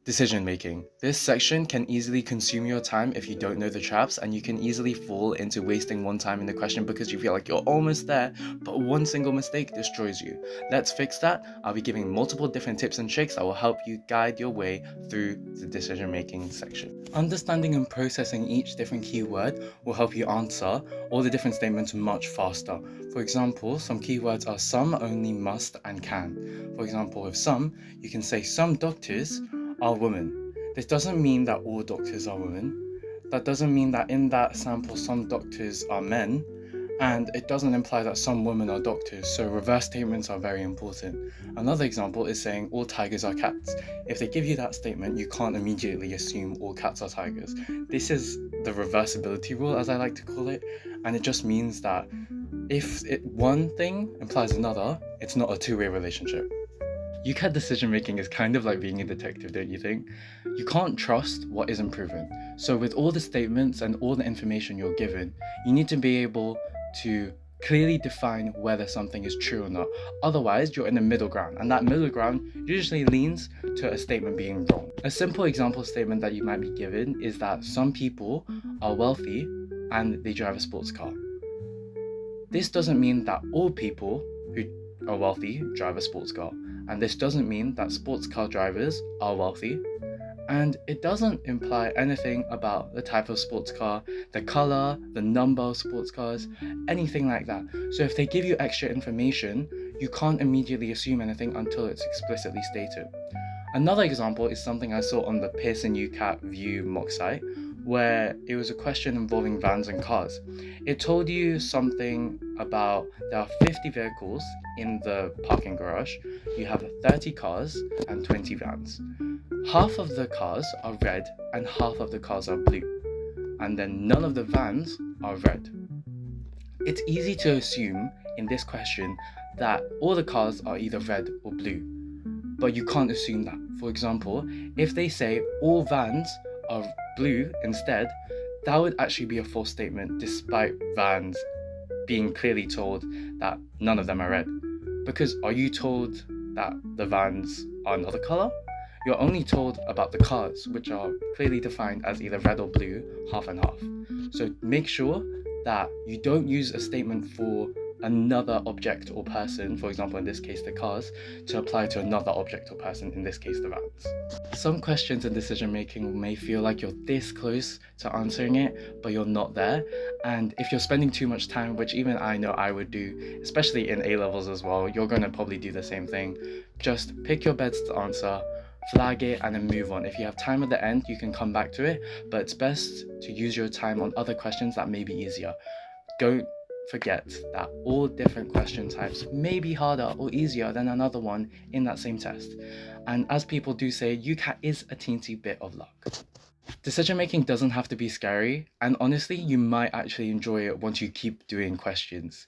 Decision making. This section can easily consume your time if you don't know the traps, and you can easily fall into wasting one time in the question because you feel like you're almost there, but one single mistake destroys you. Let's fix that. I'll be giving multiple different tips and tricks that will help you guide your way through the decision making section. Understanding and processing each different keyword will help you answer all the different statements much faster. For example, some keywords are some, only, must, and can. For example, with some, you can say some doctors are women. This doesn't mean that all doctors are women. That doesn't mean that in that sample some doctors are men. And it doesn't imply that some women are doctors, so reverse statements are very important. Another example is saying all tigers are cats. If they give you that statement, you can't immediately assume all cats are tigers. This is the reversibility rule, as I like to call it, and it just means that if one thing implies another, it's not a two-way relationship. UCAT decision making is kind of like being a detective, don't you think? You can't trust what isn't proven. So with all the statements and all the information you're given, you need to be able to clearly define whether something is true or not. Otherwise, you're in the middle ground, and that middle ground usually leans to a statement being wrong. A simple example statement that you might be given is that some people are wealthy and they drive a sports car. This doesn't mean that all people who are wealthy drive a sports car. And this doesn't mean that sports car drivers are wealthy, and it doesn't imply anything about the type of sports car, the color, the number of sports cars, anything like that. So if they give you extra information, you can't immediately assume anything until it's explicitly stated. Another example is something I saw on the Pearson UCAT View mock site, where it was a question involving vans and cars. It told you something about there are 50 vehicles in the parking garage, you have 30 cars and 20 vans. Half of the cars are red and half of the cars are blue, and then none of the vans are red. It's easy to assume in this question that all the cars are either red or blue, but you can't assume that. For example, if they say all vans are blue instead, that would actually be a false statement despite vans being clearly told that none of them are red. Because are you told that the vans are another color? You're only told about the cars, which are clearly defined as either red or blue, half and half. So make sure that you don't use a statement for another object or person, for example in this case the cars, to apply to another object or person, in this case the vans. Some questions in decision making may feel like you're this close to answering it, but you're not there. And if you're spending too much time, which even I know I would do, especially in A-levels as well, you're going to probably do the same thing. Just pick your bets to answer, flag it, and then move on. If you have time at the end, you can come back to it, but it's best to use your time on other questions that may be easier. Don't forget that all different question types may be harder or easier than another one in that same test. And as people do say, UCAT is a teensy bit of luck. Decision making doesn't have to be scary, and honestly, you might actually enjoy it once you keep doing questions.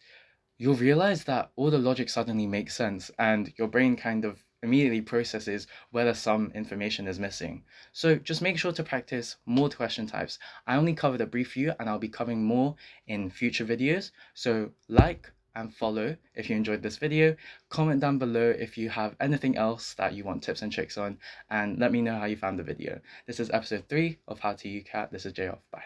You'll realize that all the logic suddenly makes sense, and your brain kind of immediately processes whether some information is missing. So just make sure to practice more question types. I only covered a brief few, and I'll be covering more in future videos. So like and follow if you enjoyed this video. Comment down below if you have anything else that you want tips and tricks on, and let me know how you found the video. This is episode 3 of How to UCAT. This is Jay off. Bye.